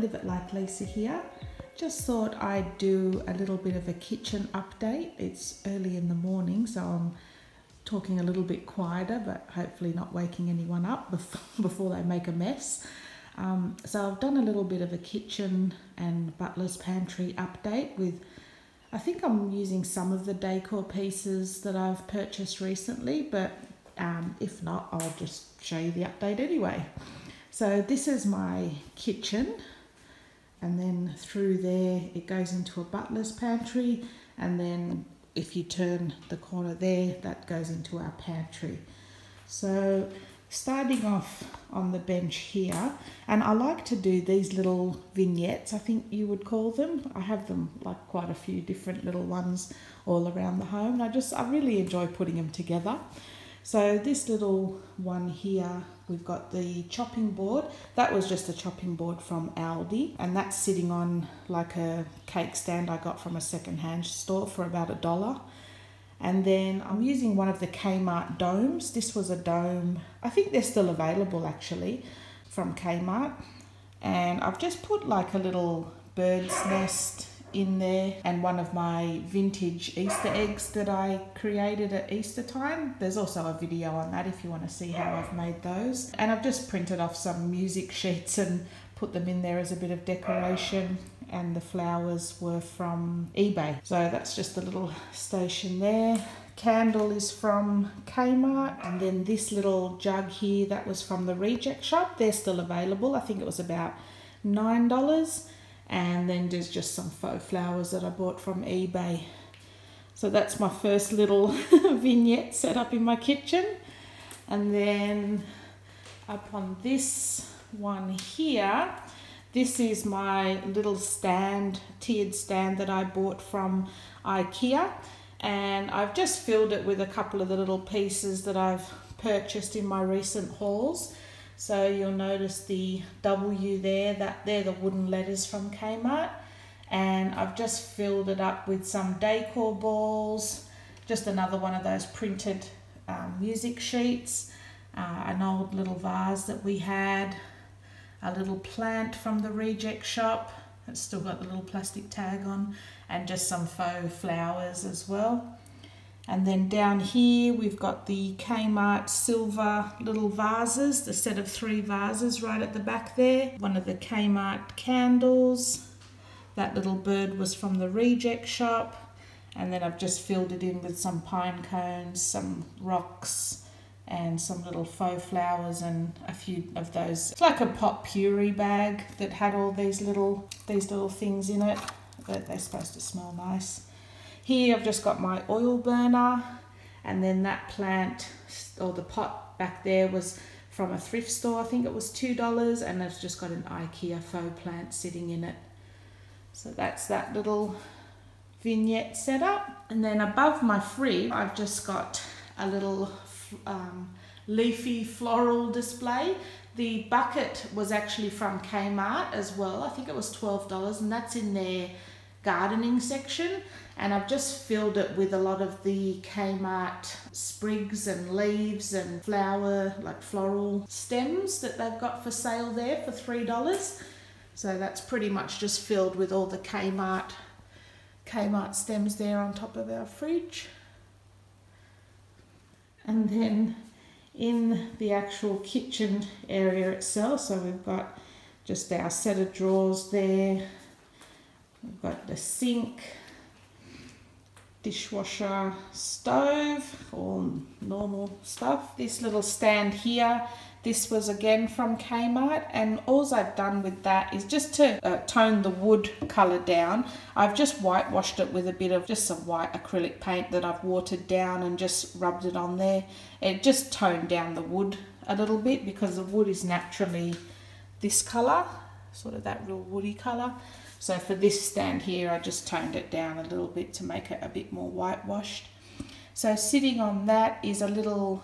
Live It Like Lisa here. Just thought I'd do a little bit of a kitchen update. It's early in the morning, so I'm talking a little bit quieter, but hopefully not waking anyone up before they make a mess. So I've done a little bit of a kitchen and butler's pantry update with, I think I'm using some of the decor pieces that I've purchased recently, but if not, I'll just show you the update anyway. So this is my kitchen, and then through there it goes into a butler's pantry, and then if you turn the corner there, that goes into our pantry. So starting off on the bench here, and I like to do these little vignettes, I think you would call them. I have them like quite a few different little ones all around the home, and I really enjoy putting them together. So this little one here, we've got the chopping board. That was just a chopping board from Aldi, and that's sitting on like a cake stand I got from a secondhand store for about $1. And then I'm using one of the Kmart domes. This was a dome, I think they're still available actually, from Kmart. And I've just put like a little bird's nest in there and one of my vintage Easter eggs that I created at Easter time. There's also a video on that if you want to see how I've made those. And I've just printed off some music sheets and put them in there as a bit of decoration, and the flowers were from eBay. So that's just a little station there. Candle is from Kmart, and then this little jug here, that was from the Reject Shop. They're still available. I think it was about $9. And then there's just some faux flowers that I bought from eBay. So that's my first little vignette set up in my kitchen. And then up on this one here, this is my little stand, tiered stand that I bought from IKEA. And I've just filled it with a couple of the little pieces that I've purchased in my recent hauls. So you'll notice the W there, that they're the wooden letters from Kmart. And I've just filled it up with some decor balls, just another one of those printed music sheets, an old little vase that we had, a little plant from the Reject Shop, it's still got the little plastic tag on, and just some faux flowers as well. And then down here we've got the Kmart silver little vases, the set of 3 vases right at the back there. One of the Kmart candles. That little bird was from the Reject Shop. And then I've just filled it in with some pine cones, some rocks, and some little faux flowers and a few of those. It's like a pot puree bag that had all these little things in it. They're supposed to smell nice. Here I've just got my oil burner, and then that plant, or the pot back there, was from a thrift store. I think it was $2, and it's just got an IKEA faux plant sitting in it. So that's that little vignette set up. And then above my fridge, I've just got a little leafy floral display. The bucket was actually from Kmart as well. I think it was $12, and that's in their gardening section. And I've just filled it with a lot of the Kmart sprigs and leaves and floral stems that they've got for sale there for $3. So that's pretty much just filled with all the Kmart stems there on top of our fridge. And then in the actual kitchen area itself, so we've got just our set of drawers there. We've got the sink, dishwasher, stove, all normal stuff. This little stand here, this was again from Kmart, and all I've done with that is just to tone the wood colour down. I've just whitewashed it with a bit of just some white acrylic paint that I've watered down and just rubbed it on there. It just toned down the wood a little bit because the wood is naturally this colour, sort of that real woody colour. So for this stand here, I just toned it down a little bit to make it a bit more whitewashed. So sitting on that is a little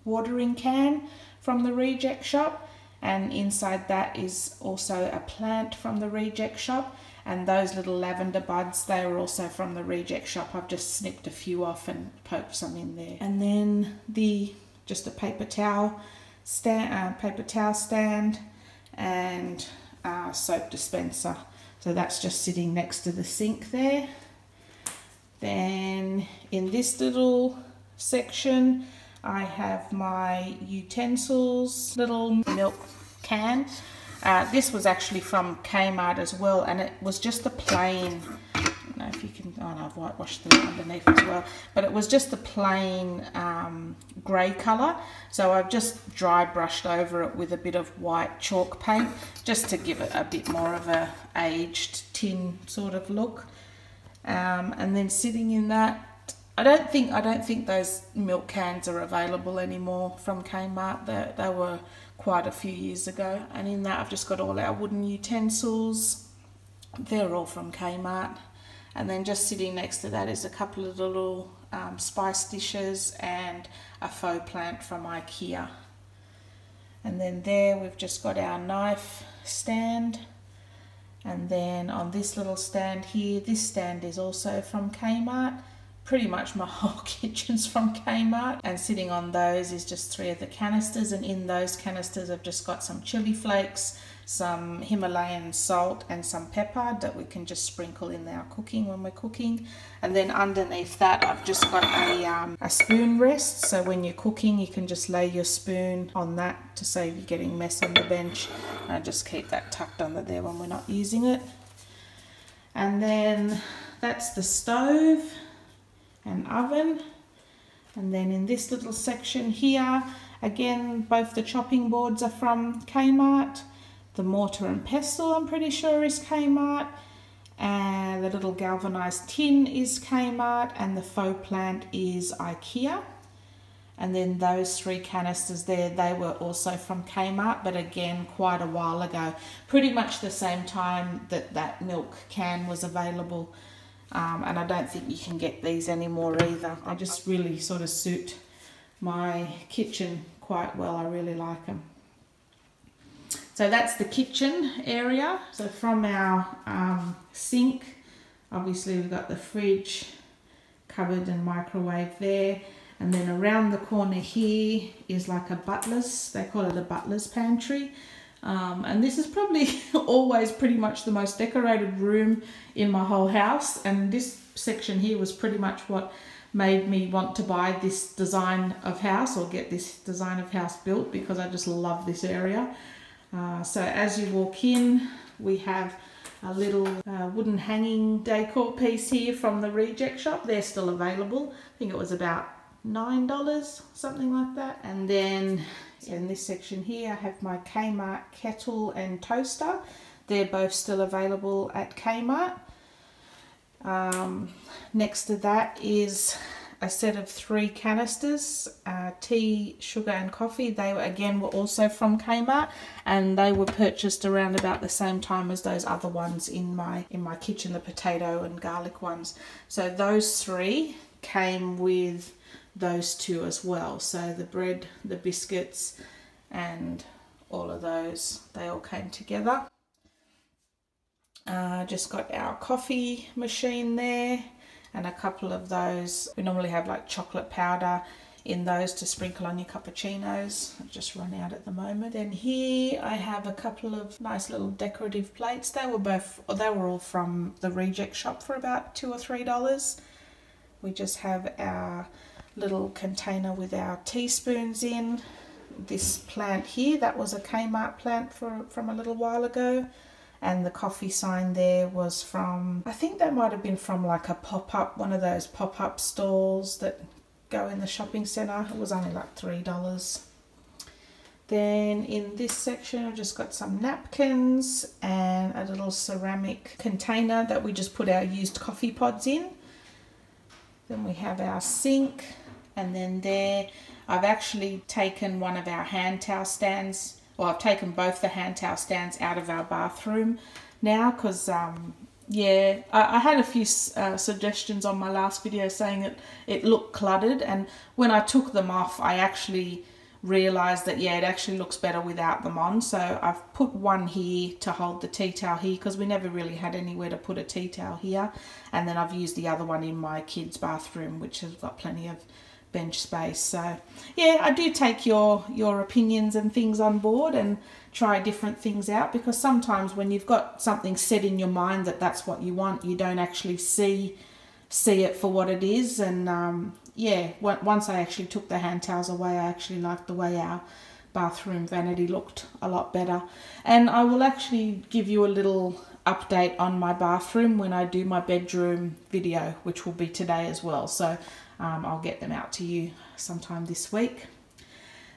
watering can from the Reject Shop, and inside that is also a plant from the Reject Shop, and those little lavender buds, they were also from the Reject Shop. I've just snipped a few off and poked some in there. And then just a paper towel stand, and soap dispenser. So that's just sitting next to the sink there. Then in this little section, I have my utensils, little milk can. This was actually from Kmart as well, and it was just a plain, I don't know if you can, oh no, I've whitewashed them underneath as well, but it was just a plain grey colour. So I've just dry brushed over it with a bit of white chalk paint, just to give it a bit more of a aged tin sort of look. And then sitting in that, I don't think those milk cans are available anymore from Kmart. They were quite a few years ago. And in that I've just got all our wooden utensils. They're all from Kmart. And then just sitting next to that is a couple of little spice dishes and a faux plant from IKEA. And then there we've just got our knife stand. And then on this little stand here, this stand is also from Kmart. Pretty much my whole kitchen's from Kmart. And sitting on those is just 3 of the canisters, and in those canisters I've just got some chili flakes, some Himalayan salt and some pepper that we can just sprinkle in our cooking when we're cooking. And then underneath that I've just got a spoon rest, so when you're cooking you can just lay your spoon on that to save you getting mess on the bench. And I just keep that tucked under there when we're not using it. And then that's the stove and oven. And then in this little section here, again, both the chopping boards are from Kmart. The mortar and pestle, I'm pretty sure, is Kmart. And the little galvanized tin is Kmart, and the faux plant is IKEA. And then those 3 canisters there, they were also from Kmart, but again, quite a while ago. Pretty much the same time that milk can was available. And I don't think you can get these anymore either. I just really sort of suit my kitchen quite well. I really like them. So that's the kitchen area. So from our sink, obviously we've got the fridge, cupboard and microwave there. And then around the corner here is like a butler's, they call it a butler's pantry. And this is probably always pretty much the most decorated room in my whole house. And this section here was pretty much what made me want to buy this design of house, or get this design of house built, because I just love this area. So as you walk in, we have a little wooden hanging decor piece here from the reject shop. They're still available. I think it was about $9, something like that. And then in this section here, I have my Kmart kettle and toaster. They're both still available at Kmart. Next to that is a set of 3 canisters, tea, sugar and coffee. They were also from Kmart, and they were purchased around about the same time as those other ones in my kitchen, the potato and garlic ones. So those 3 came with those 2 as well. So the bread, the biscuits and all of those, they all came together. Just got our coffee machine there, and a couple of those. We normally have like chocolate powder in those to sprinkle on your cappuccinos. I've just run out at the moment. Then here I have a couple of nice little decorative plates. They were all from the reject shop for about $2 or $3. We just have our little container with our teaspoons in. This plant here, that was a Kmart plant from a little while ago. And the coffee sign there was from, I think that might have been from like a pop-up, one of those pop-up stalls that go in the shopping centre. It was only like $3. Then in this section I've just got some napkins and a little ceramic container that we just put our used coffee pods in. Then we have our sink, and then there I've actually taken one of our hand towel stands. Well, I've taken both the hand towel stands out of our bathroom now, because yeah, I had a few suggestions on my last video saying that it looked cluttered, and when I took them off I actually realised that yeah, it actually looks better without them on. So I've put one here to hold the tea towel here, because we never really had anywhere to put a tea towel here, and then I've used the other one in my kids' bathroom, which has got plenty of bench space. So yeah, I do take your opinions and things on board and try different things out, because sometimes when you've got something set in your mind that that's what you want, you don't actually see it for what it is. And yeah, once I actually took the hand towels away, I actually liked the way our bathroom vanity looked a lot better. And I will actually give you a little update on my bathroom when I do my bedroom video, which will be today as well. So I'll get them out to you sometime this week.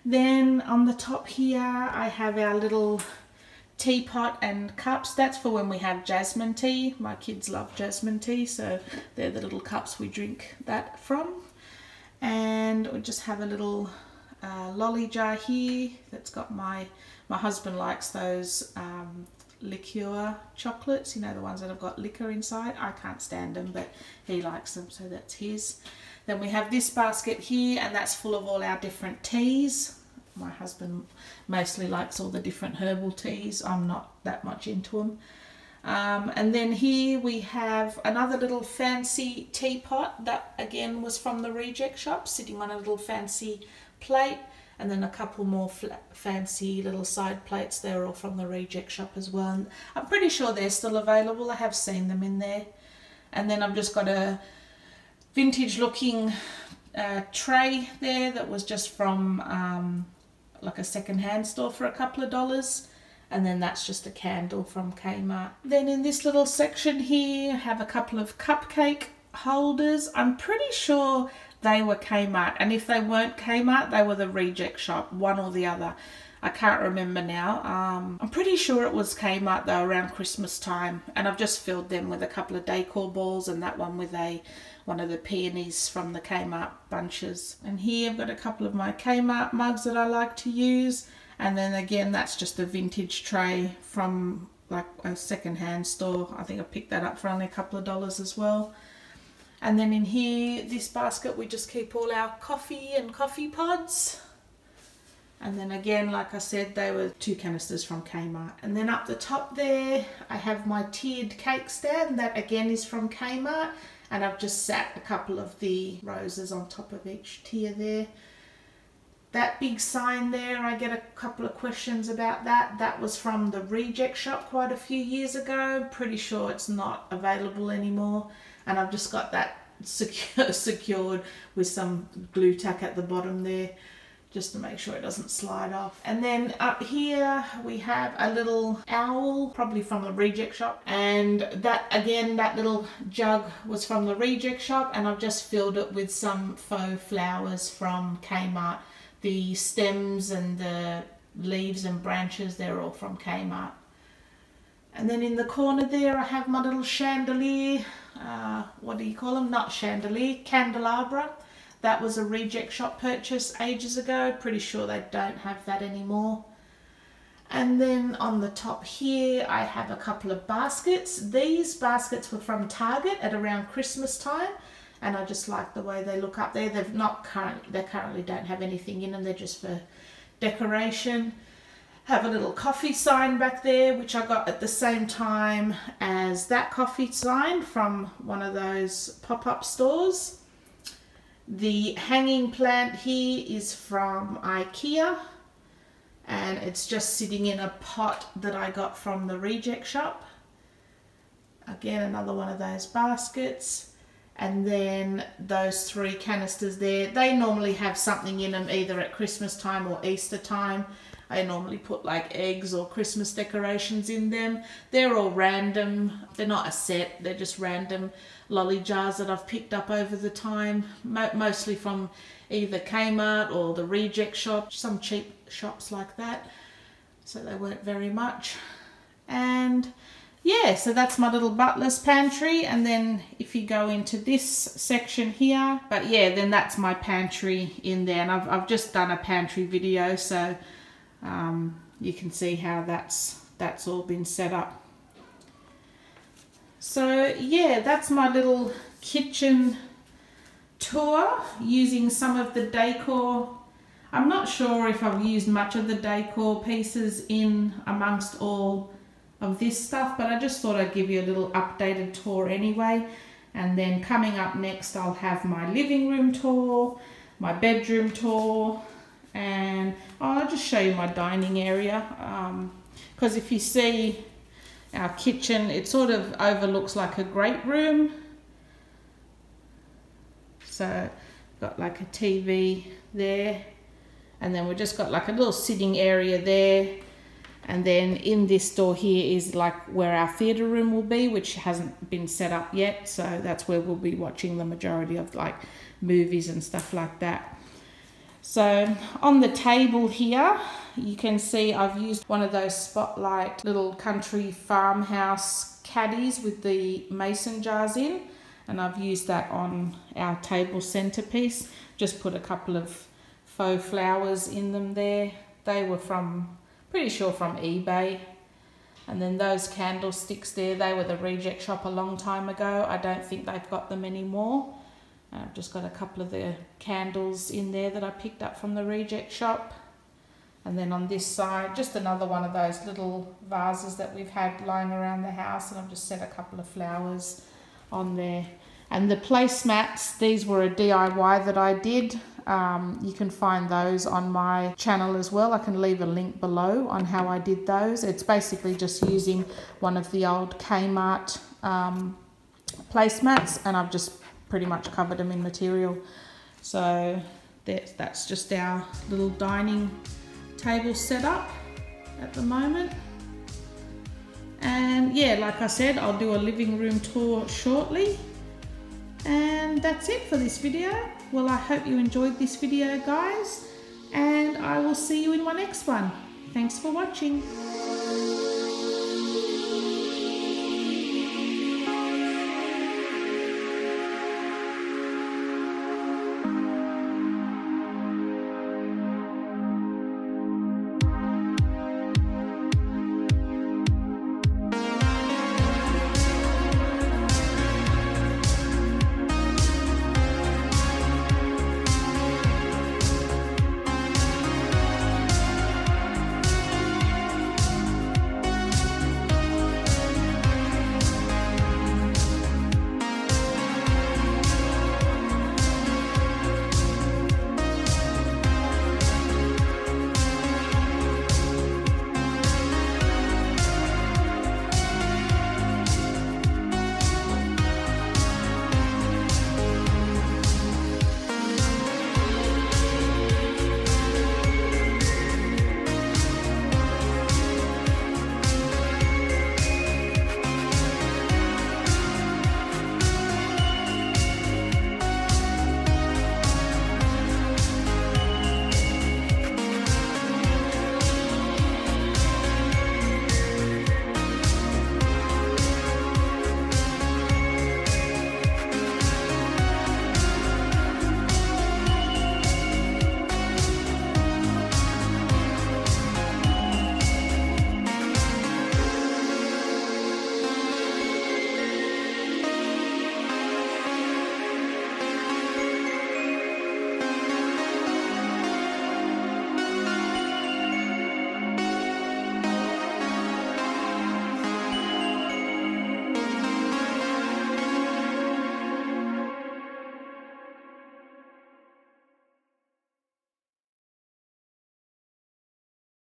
Then on the top here I have our little teapot and cups. That's for when we have jasmine tea. My kids love jasmine tea, so they're the little cups we drink that from. And we just have a little lolly jar here that's got my husband likes those liqueur chocolates, you know, the ones that have got liquor inside. I can't stand them, but he likes them, so that's his. Then we have this basket here, and that's full of all our different teas. My husband mostly likes all the different herbal teas. I'm not that much into them. And then here we have another little fancy teapot that again was from the reject shop, sitting on a little fancy plate. And then a couple more fancy little side plates. They're all from the reject shop as well. And I'm pretty sure they're still available. I have seen them in there. And then I've just got a vintage looking tray there that was just from like a second-hand store for a couple of dollars. And then that's just a candle from Kmart. Then in this little section here, I have a couple of cupcake holders. I'm pretty sure they were Kmart, and if they weren't Kmart, they were the reject shop, one or the other. I can't remember now. I'm pretty sure it was Kmart though, around Christmas time, and I've just filled them with a couple of decor balls and that one with one of the peonies from the Kmart bunches. And here I've got a couple of my Kmart mugs that I like to use, and then again that's just a vintage tray from like a second-hand store. I think I picked that up for only a couple of dollars as well. And then in here, this basket, we just keep all our coffee and coffee pods. And then again, like I said, they were 2 canisters from Kmart. And then up the top there, I have my tiered cake stand. That again is from Kmart. And I've just sat a couple of the roses on top of each tier there. That big sign there, I get a couple of questions about that. That was from the reject shop quite a few years ago. Pretty sure it's not available anymore. And I've just got that secured with some glue tack at the bottom there, just to make sure it doesn't slide off. And then up here we have a little owl, probably from the reject shop. And that, again, that little jug was from the reject shop, and I've just filled it with some faux flowers from Kmart. The stems and the leaves and branches, they're all from Kmart. And then in the corner there I have my little chandelier, what do you call them? Not chandelier, candelabra. That was a reject shop purchase ages ago. Pretty sure they don't have that anymore. And then on the top here I have a couple of baskets. These baskets were from Target at around Christmas time, and I just like the way they look up there. They currently don't have anything in them, they're just for decoration. Have a little coffee sign back there, which I got at the same time as that coffee sign from one of those pop-up stores. The hanging plant here is from IKEA, and it's just sitting in a pot that I got from the reject shop. Again, another one of those baskets. And then those 3 canisters there, they normally have something in them either at Christmas time or Easter time. I normally put like eggs or Christmas decorations in them. They're all random. They're not a set. They're just random lolly jars that I've picked up over the time. Mostly from either Kmart or the reject shop. Some cheap shops like that. So they weren't very much. And yeah, so that's my little butler's pantry. And then if you go into this section here, but yeah, then that's my pantry in there. And I've just done a pantry video, so you can see how that's all been set up. So yeah, that's my little kitchen tour using some of the decor. I'm not sure if I've used much of the decor pieces in amongst all of this stuff, but I just thought I'd give you a little updated tour anyway. And then coming up next, I'll have my living room tour, my bedroom tour, and I'll just show you my dining area, because if you see our kitchen, it sort of overlooks like a great room. So got like a TV there, and then we've just got like a little sitting area there, and then in this door here is like where our theatre room will be, which hasn't been set up yet, so that's where we'll be watching the majority of like movies and stuff like that. So on the table here you can see I've used one of those Spotlight little country farmhouse caddies with the mason jars in, and I've used that on our table centerpiece. Just put a couple of faux flowers in them there. They were from, pretty sure from eBay. And then those candlesticks there, they were the reject shop a long time ago. I don't think they've got them anymore. I've just got a couple of the candles in there that I picked up from the reject shop. And then on this side, just another one of those little vases that we've had lying around the house, and I've just set a couple of flowers on there. And the placemats, these were a DIY that I did. You can find those on my channel as well. I can leave a link below on how I did those. It's basically just using one of the old Kmart placemats, and I've just pretty much covered them in material. So that's just our little dining table setup at the moment. And yeah, like I said, I'll do a living room tour shortly. And that's it for this video. Well, I hope you enjoyed this video, guys, and I will see you in my next one. Thanks for watching.